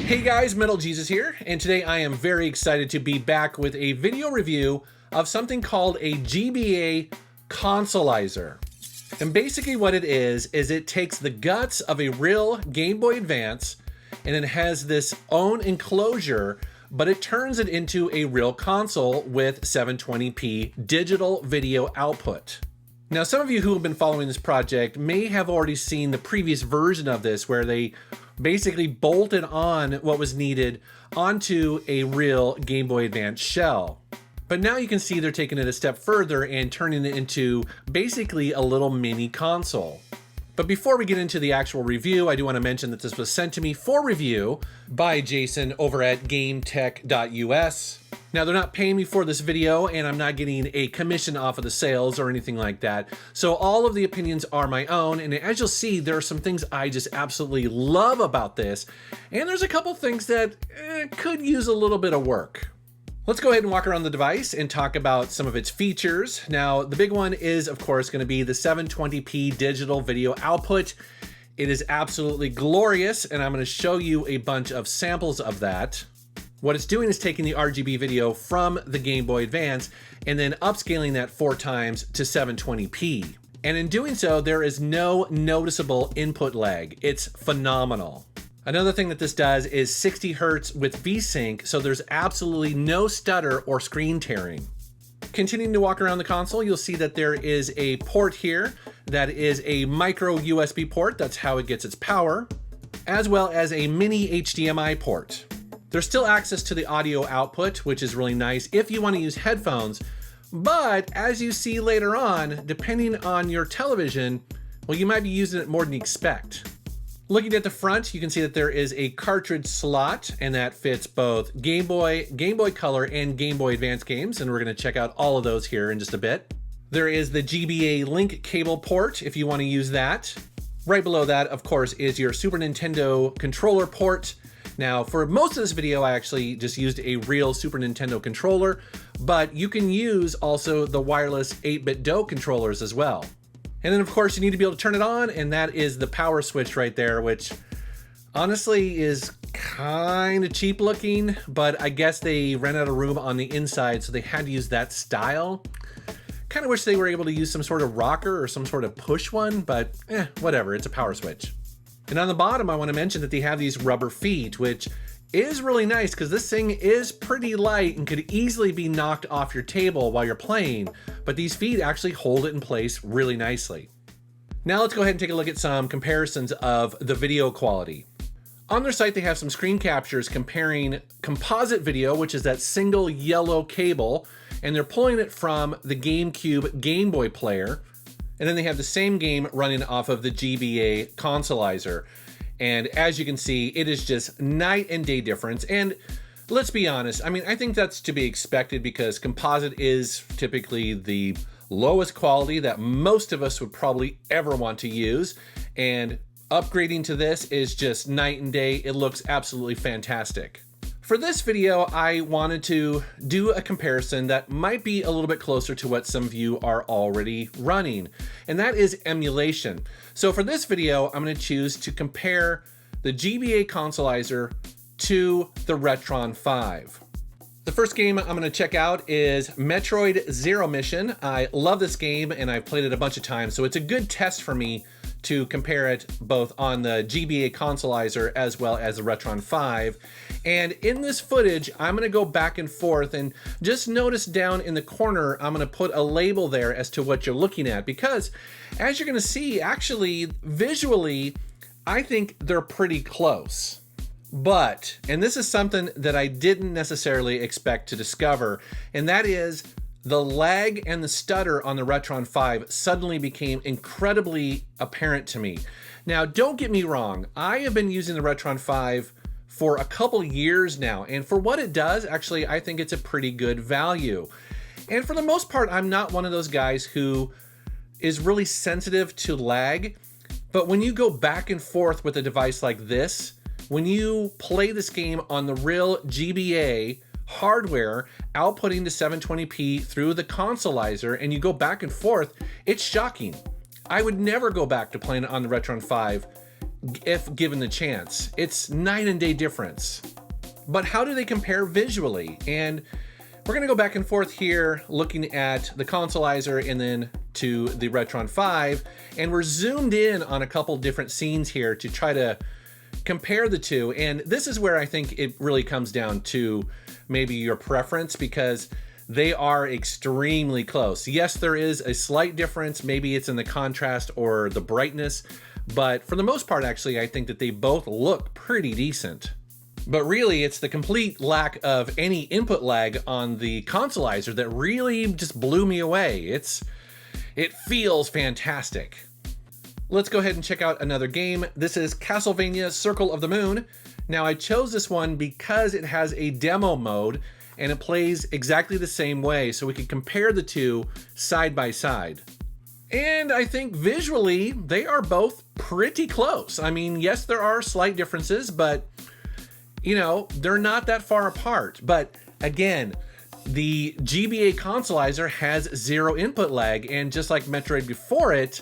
Hey guys, Metal Jesus here, and today I am very excited to be back with a video review of something called a GBA CONSOLIZER. And basically what it is it takes the guts of a real Game Boy Advance and it has this own enclosure, but it turns it into a real console with 720p digital video output. Now, some of you who have been following this project may have already seen the previous version of this where they basically bolted on what was needed onto a real Game Boy Advance shell. But now you can see they're taking it a step further and turning it into basically a little mini console. But before we get into the actual review, I do want to mention that this was sent to me for review by Jason over at GameTech.us. Now, they're not paying me for this video, and I'm not getting a commission off of the sales or anything like that. So all of the opinions are my own, and as you'll see, there are some things I just absolutely love about this, and there's a couple things that could use a little bit of work. Let's go ahead and walk around the device and talk about some of its features. Now, the big one is, of course, going to be the 720p digital video output. It is absolutely glorious, and I'm going to show you a bunch of samples of that. What it's doing is taking the RGB video from the Game Boy Advance and then upscaling that 4 times to 720p. And in doing so, there is no noticeable input lag. It's phenomenal. Another thing that this does is 60 Hertz with VSync, so there's absolutely no stutter or screen tearing. Continuing to walk around the console, you'll see that there is a port here that is a micro USB port. That's how it gets its power, as well as a mini HDMI port. There's still access to the audio output, which is really nice if you want to use headphones. But as you see later on, depending on your television, well, you might be using it more than you expect. Looking at the front, you can see that there is a cartridge slot, and that fits both Game Boy, Game Boy Color, and Game Boy Advance games, and we're going to check out all of those here in just a bit. There is the GBA link cable port if you want to use that. Right below that, of course, is your Super Nintendo controller port. Now, for most of this video, I actually just used a real Super Nintendo controller, but you can use also the wireless 8-bit DOE controllers as well. And then, of course, you need to be able to turn it on, and that is the power switch right there, which honestly is kind of cheap looking, but I guess they ran out of room on the inside, so they had to use that style. Kind of wish they were able to use some sort of rocker or some sort of push one, but whatever, it's a power switch. And on the bottom, I want to mention that they have these rubber feet, which is really nice because this thing is pretty light and could easily be knocked off your table while you're playing, but these feet actually hold it in place really nicely. Now let's go ahead and take a look at some comparisons of the video quality. On their site, they have some screen captures comparing composite video, which is that single yellow cable, and they're pulling it from the GameCube Game Boy player. And then they have the same game running off of the GBA CONSOLIZER. And as you can see, it is just night and day difference. And let's be honest, I mean, I think that's to be expected because composite is typically the lowest quality that most of us would probably ever want to use. And upgrading to this is just night and day. It looks absolutely fantastic. For this video, I wanted to do a comparison that might be a little bit closer to what some of you are already running, and that is emulation. So for this video, I'm going to choose to compare the GBA CONSOLIZER to the Retron 5. The first game I'm going to check out is Metroid Zero Mission. I love this game and I've played it a bunch of times, so it's a good test for me to compare it both on the GBA CONSOLIZER as well as the Retron 5. And in this footage, I'm going to go back and forth and just notice down in the corner, I'm going to put a label there as to what you're looking at, because as you're going to see, actually, visually, I think they're pretty close. But, and this is something that I didn't necessarily expect to discover, and that is the lag and the stutter on the Retron 5 suddenly became incredibly apparent to me. Now, don't get me wrong, I have been using the Retron 5 for a couple years now, and for what it does, actually, I think it's a pretty good value. And for the most part, I'm not one of those guys who is really sensitive to lag, but when you go back and forth with a device like this, when you play this game on the real GBA hardware outputting to 720p through the CONSOLIZER and you go back and forth, it's shocking. I would never go back to playing it on the Retron 5 if given the chance. It's night and day difference. But how do they compare visually? And we're gonna go back and forth here looking at the Consolizer and then to the Retron 5, and we're zoomed in on a couple different scenes here to try to compare the two. And this is where I think it really comes down to maybe your preference, because they are extremely close. Yes, there is a slight difference. Maybe it's in the contrast or the brightness, but for the most part, actually, I think that they both look pretty decent. But really, it's the complete lack of any input lag on the Consolizer that really just blew me away. It feels fantastic. Let's go ahead and check out another game. This is Castlevania Circle of the Moon. Now, I chose this one because it has a demo mode and it plays exactly the same way, so we can compare the two side by side. And I think visually, they are both pretty close. I mean, yes, there are slight differences, but you know, they're not that far apart. But again, the GBA Consolizer has zero input lag, and just like Metroid before it,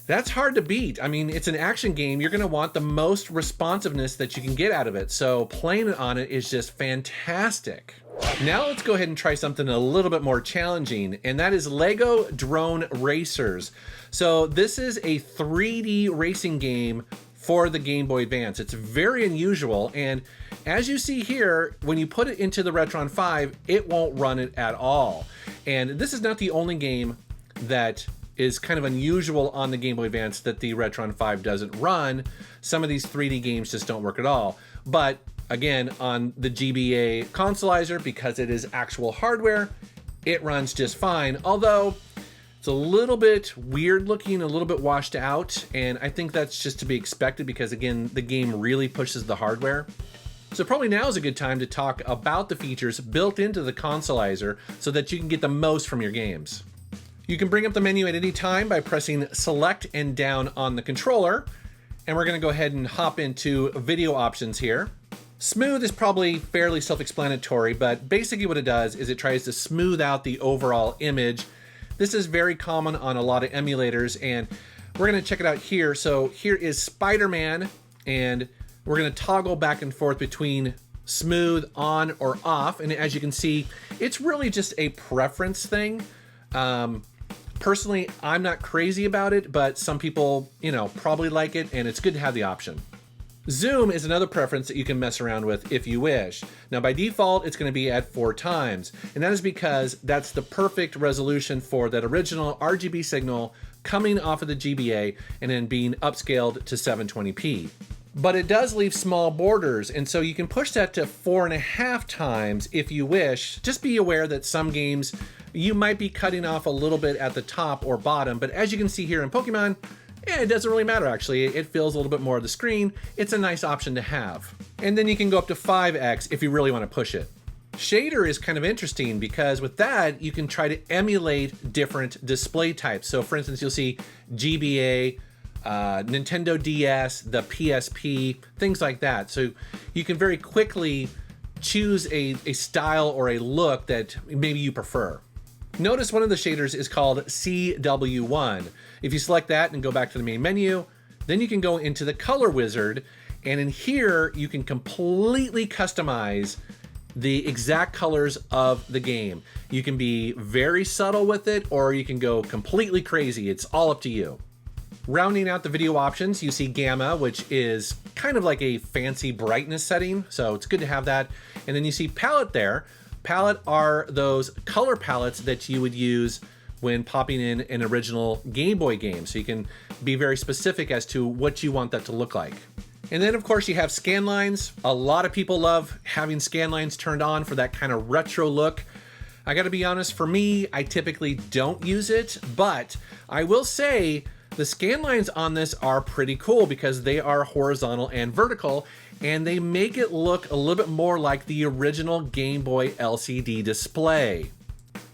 that's hard to beat. I mean, it's an action game. You're gonna want the most responsiveness that you can get out of it. So playing it on it is just fantastic. Now let's go ahead and try something a little bit more challenging, and that is Lego Drone Racers. So this is a 3D racing game for the Game Boy Advance. It's very unusual, and as you see here, when you put it into the Retron 5, it won't run it at all. And this is not the only game that is kind of unusual on the Game Boy Advance that the Retron 5 doesn't run. Some of these 3D games just don't work at all. But again, on the GBA Consolizer, because it is actual hardware, it runs just fine. Although it's a little bit weird looking, a little bit washed out, and I think that's just to be expected because, again, the game really pushes the hardware. So probably now is a good time to talk about the features built into the Consolizer so that you can get the most from your games. You can bring up the menu at any time by pressing select and down on the controller, and we're going to go ahead and hop into video options here. Smooth is probably fairly self-explanatory, but basically what it does is it tries to smooth out the overall image. This is very common on a lot of emulators, and we're gonna check it out here. So here is Spider-Man, and we're gonna toggle back and forth between smooth, on, or off. And as you can see, it's really just a preference thing. Personally, I'm not crazy about it, but some people, you know, probably like it, and it's good to have the option. Zoom is another preference that you can mess around with if you wish. Now by default, it's going to be at 4 times, and that is because that's the perfect resolution for that original RGB signal coming off of the GBA and then being upscaled to 720p. But it does leave small borders, and so you can push that to 4.5 times if you wish. Just be aware that some games you might be cutting off a little bit at the top or bottom, but as you can see here in Pokemon, it doesn't really matter actually. It fills a little bit more of the screen. It's a nice option to have. And then you can go up to 5x if you really want to push it. Shader is kind of interesting because with that, you can try to emulate different display types. So for instance, you'll see GBA, Nintendo DS, the PSP, things like that. So you can very quickly choose a style or a look that maybe you prefer. Notice one of the shaders is called CW1. If you select that and go back to the main menu, then you can go into the color wizard, and in here you can completely customize the exact colors of the game. You can be very subtle with it, or you can go completely crazy. It's all up to you. Rounding out the video options, you see Gamma, which is kind of like a fancy brightness setting, so it's good to have that. And then you see Palette there. Palette are those color palettes that you would use when popping in an original Game Boy game. So you can be very specific as to what you want that to look like. And then of course you have scan lines. A lot of people love having scan lines turned on for that kind of retro look. I gotta be honest, for me, I typically don't use it, but I will say the scan lines on this are pretty cool because they are horizontal and vertical, and they make it look a little bit more like the original Game Boy LCD display.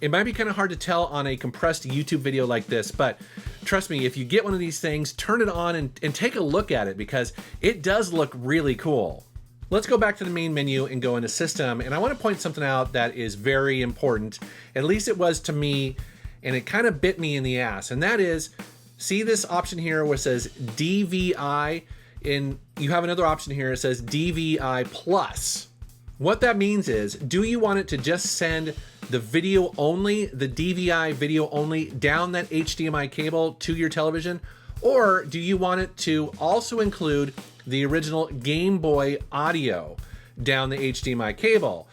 It might be kind of hard to tell on a compressed YouTube video like this, but trust me, if you get one of these things, turn it on and take a look at it because it does look really cool. Let's go back to the main menu and go into System, and I want to point something out that is very important. At least it was to me, and it kind of bit me in the ass, and that is, see this option here where it says DVI? and you have another option here. It says DVI Plus. What that means is, do you want it to just send the video only, the DVI video only, down that HDMI cable to your television? Or do you want it to also include the original Game Boy audio down the HDMI cable?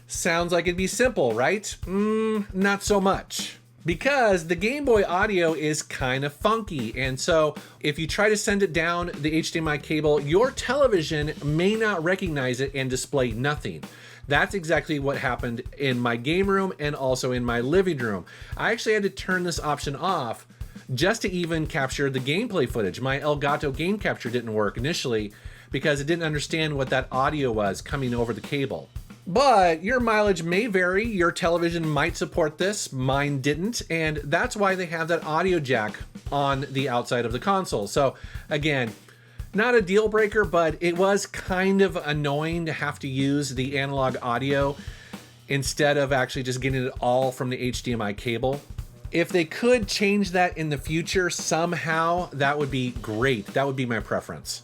Sounds like it'd be simple, right? Not so much. Because the Game Boy audio is kind of funky, and so if you try to send it down the HDMI cable, your television may not recognize it and display nothing. That's exactly what happened in my game room and also in my living room. I actually had to turn this option off just to even capture the gameplay footage. My Elgato game capture didn't work initially because it didn't understand what that audio was coming over the cable. But your mileage may vary. Your television might support this, mine didn't, and that's why they have that audio jack on the outside of the console. So again, not a deal breaker, but it was kind of annoying to have to use the analog audio instead of actually just getting it all from the HDMI cable. If they could change that in the future somehow, that would be great. That would be my preference.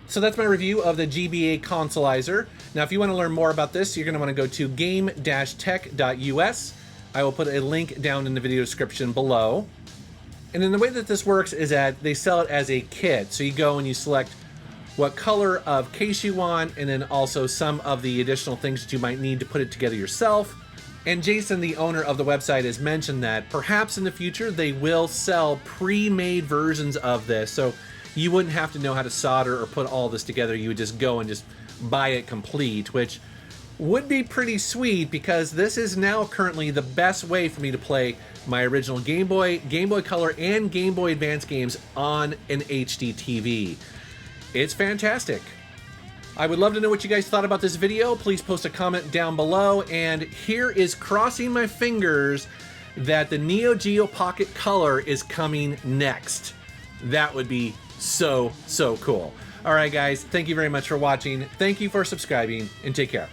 So that's my review of the GBA CONSOLIZER. Now, if you want to learn more about this, you're going to want to go to game-tech.us. I will put a link down in the video description below. And then the way that this works is that they sell it as a kit. So you go and you select what color of case you want, and then also some of the additional things that you might need to put it together yourself. And Jason, the owner of the website, has mentioned that perhaps in the future they will sell pre-made versions of this. So you wouldn't have to know how to solder or put all this together. You would just go and just buy it complete, which would be pretty sweet because this is now currently the best way for me to play my original Game Boy, Game Boy Color, and Game Boy Advance games on an HD TV. It's fantastic. I would love to know what you guys thought about this video. Please post a comment down below. And here is crossing my fingers that the Neo Geo Pocket Color is coming next. That would be so cool. All right, guys, thank you very much for watching. Thank you for subscribing, and take care.